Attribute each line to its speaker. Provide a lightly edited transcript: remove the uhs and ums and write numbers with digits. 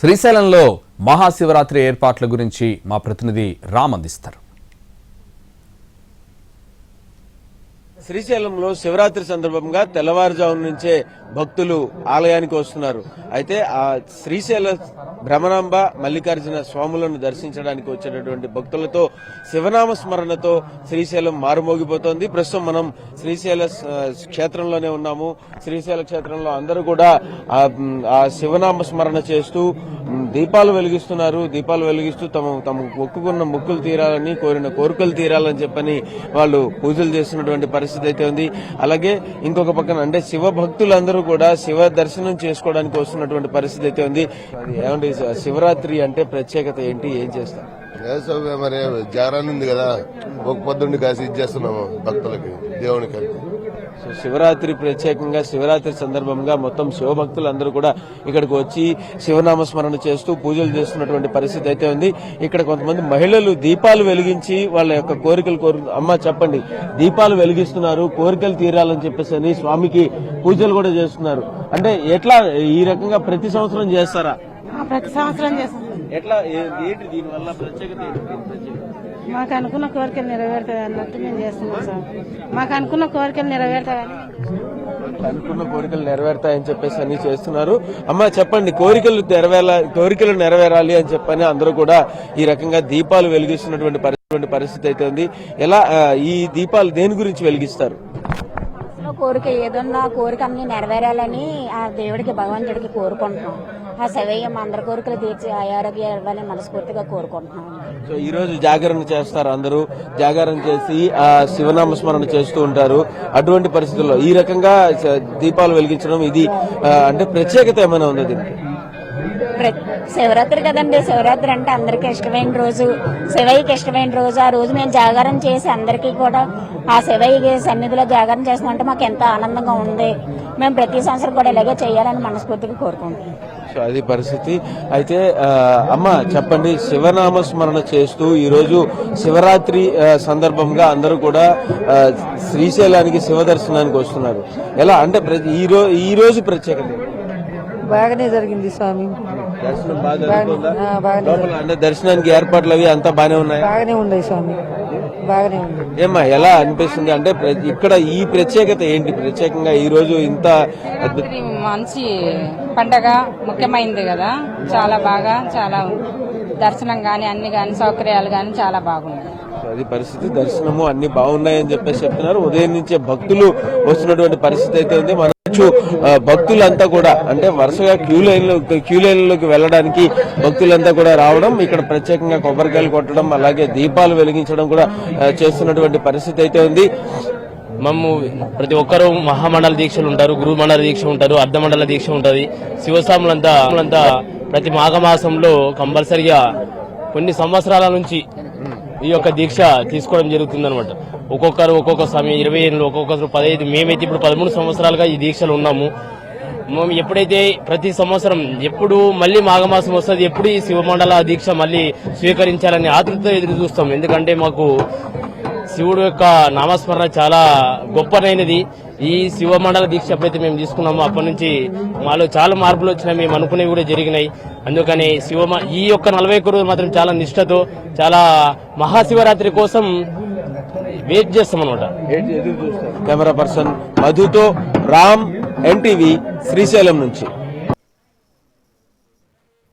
Speaker 1: శ్రీశైలంలో మహాశివరాత్రి ఏర్పాట్ల గురించి మా ప్రతినిధి రామ్ అందిస్తారు.
Speaker 2: శ్రీశైలంలో శివరాత్రి సందర్భంగా తెల్లవారుజాము నుంచే భక్తులు ఆలయానికి వస్తున్నారు. అయితే ఆ శ్రీశైల భ్రమరాంబ మల్లికార్జున స్వాములను దర్శించడానికి వచ్చేటటువంటి భక్తులతో శివనామ స్మరణతో శ్రీశైలం మారుమోగిపోతోంది. ప్రస్తుతం మనం శ్రీశైల క్షేత్రంలోనే ఉన్నాము. శ్రీశైల క్షేత్రంలో అందరూ కూడా ఆ శివనామ స్మరణ చేస్తూ దీపాలు వెలిగిస్తున్నారు. దీపాలు వెలిగిస్తూ తమ మొక్కుకున్న మొక్కులు తీరాలని, కోరిన కోరికలు తీరాలని చెప్పని వాళ్ళు పూజలు చేస్తున్నటువంటి పరిస్థితి అయితే ఉంది. అలాగే ఇంకొక పక్కన అంటే శివ భక్తులందరూ కూడా శివ దర్శనం చేసుకోవడానికి వస్తున్నటువంటి పరిస్థితి అయితే ఉంది. ఏమంటే శివరాత్రి అంటే ప్రత్యేకత ఏంటి, ఏం చేస్తారు?
Speaker 3: మరి జాగరణ ఉంది కదా, ఒక పొద్దుండి కాసి ఇచ్చేస్తున్నాము భక్తులకి, దేవునికి.
Speaker 2: సో శివరాత్రి ప్రత్యేకంగా శివరాత్రి సందర్భంగా మొత్తం శివభక్తులందరూ కూడా ఇక్కడికి వచ్చి శివనామస్మరణ చేస్తూ పూజలు చేస్తున్నటువంటి పరిస్థితి అయితే ఉంది. ఇక్కడ కొంతమంది మహిళలు దీపాలు వెలిగించి వాళ్ళ యొక్క కోరికలు అమ్మ చెప్పండి, దీపాలు వెలిగిస్తున్నారు, కోరికలు తీరాలని చెప్పేసి అని స్వామికి పూజలు కూడా చేస్తున్నారు. అంటే ఎట్లా ఈ రకంగా ప్రతి సంవత్సరం చేస్తారా?
Speaker 4: ప్రతి సంవత్సరం చేస్తాం.
Speaker 2: ఎట్లా ఏంటి దీనివల్ల ప్రత్యేకత ఏంటి?
Speaker 4: మాకు అనుకున్న కోరికలు నెరవేరుతాయి అన్నట్టు మేము చేస్తున్నాం సార్. మాకు అనుకున్న కోరికలు నెరవేరుతాయని
Speaker 2: అనుకున్న కోరికలు నెరవేరుతాయని చెప్పేసి అన్ని చేస్తున్నారు. అమ్మ చెప్పండి, కోరికలు నెరవేరాలి అని చెప్పని అందరూ కూడా ఈ రకంగా దీపాలు వెలిగిస్తున్నటువంటి పరిస్థితి అయితే ఉంది. ఎలా ఈ దీపాలు దేని గురించి వెలిగిస్తారు?
Speaker 5: కోరిక ఏదన్నా కోరిక అన్ని నెరవేరాలని ఆ దేవుడికి, భగవంతుడికి కోరుకుంటున్నాం. ఆ శివయ్యం అందరి కోరికలు తీర్చి ఆరోగ్యాలు ఇవ్వాలని మనస్ఫూర్తిగా కోరుకుంటున్నాం.
Speaker 2: సో ఈ రోజు జాగరణ చేస్తారు, అందరూ జాగరణ చేసి ఆ శివనామ స్మరణ చేస్తూ ఉంటారు. అటువంటి పరిస్థితుల్లో ఈ రకంగా దీపాలు వెలిగించడం ఇది అంటే ప్రత్యేకత ఏమైనా ఉంది దీనికి?
Speaker 5: శివరాత్రి కదండి, శివరాత్రి అంటే అందరికి ఇష్టమైన రోజు, శివయ్యకి ఇష్టమైన రోజు. ఆ రోజు మేము జాగరణ చేసి అందరికీ కూడా ఆ శివయ్యకి సన్నిధిలో జాగరణ చేస్తామంటే మాకు ఎంతో ఆనందంగా ఉంది. మేము ప్రతి సంవత్సరం కూడా ఇలాగే చేయాలని మనస్ఫూర్తిగా కోరుకుంటున్నాం.
Speaker 2: సో అది పరిస్థితి. అయితే అమ్మ చెప్పండి, శివనామ స్మరణ చేస్తూ ఈ రోజు శివరాత్రి సందర్భంగా అందరూ కూడా శ్రీశైలానికి శివ దర్శనానికి వస్తున్నారు. ఎలా అంటే ఈ రోజు ప్రత్యేకత?
Speaker 4: బాగానే జరిగింది స్వామి.
Speaker 2: దర్శనం బాగా అంటే దర్శనానికి ఏర్పాట్లు అవి అంతా బాగానే ఉన్నాయి?
Speaker 4: బాగానే ఉన్నాయి స్వామి, బాగానే ఉంది.
Speaker 2: ఏమ్మా ఎలా అనిపిస్తుంది? అంటే ఇక్కడ ఈ ప్రత్యేకత ఏంటి? ప్రత్యేకంగా ఈ రోజు ఇంత
Speaker 6: మంచి పండగ ముఖ్యమైనది కదా, చాలా బాగా, చాలా దర్శనం గాని అన్ని గాని సౌకర్యాలు గాని చాలా బాగున్నాయి.
Speaker 2: అది పరిస్థితి. దర్శనము అన్ని బాగున్నాయని చెప్పేసి చెప్తున్నారు. ఉదయం నుంచే భక్తులు వస్తున్నటువంటి పరిస్థితి అయితే ఉంది. మన భక్తులంతా కూడా అంటే వరుసగా క్యూ లైన్లోకి వెళ్ళడానికి భక్తులంతా కూడా రావడం, ఇక్కడ ప్రత్యేకంగా కొబ్బరికాయలు కొట్టడం, అలాగే దీపాలు వెలిగించడం కూడా చేస్తున్నటువంటి పరిస్థితి అయితే ఉంది.
Speaker 7: ప్రతి ఒక్కరు మహామండల దీక్షలు ఉంటారు, గురు మండల దీక్ష ఉంటారు, అర్ధమండల దీక్ష ఉంటది. శివస్వాములంతా ప్రతి మాఘమాసంలో కంపల్సరిగా కొన్ని సంవత్సరాల నుంచి ఈ యొక్క దీక్ష తీసుకోవడం జరుగుతుంది అనమాట. ఒక్కొక్కరు ఒక్కొక్క సమయం 20 ఏళ్ళు, ఒక్కొక్కరు 15. మేమైతే ఇప్పుడు 13 సంవత్సరాలుగా ఈ దీక్షలు ఉన్నాము. మేము ఎప్పుడైతే ప్రతి సంవత్సరం ఎప్పుడు మళ్ళీ మాఘమాసం వస్తుంది, ఎప్పుడు ఈ శివమండల దీక్ష మళ్ళీ స్వీకరించాలని ఆతృతతో ఎదురు చూస్తాం. ఎందుకంటే మాకు శివుడు యొక్క నామస్మరణ చాలా గొప్పనైనది. ఈ శివమండల దీక్ష ఎప్పుడైతే మేము తీసుకున్నామో అప్పటి నుంచి మాలో చాలా మార్పులు వచ్చినాయి, మేము అనుకునేవి కూడా జరిగినాయి. అందుకని ఈ యొక్క 41 రోజులు మాత్రం చాలా నిష్ఠతో, చాలా మహాశివరాత్రి కోసం వెయిట్ చేస్తాం అనమాట.
Speaker 2: కెమెరా పర్సన్ మధుతో రామ్, NTV, శ్రీశైలం నుంచి.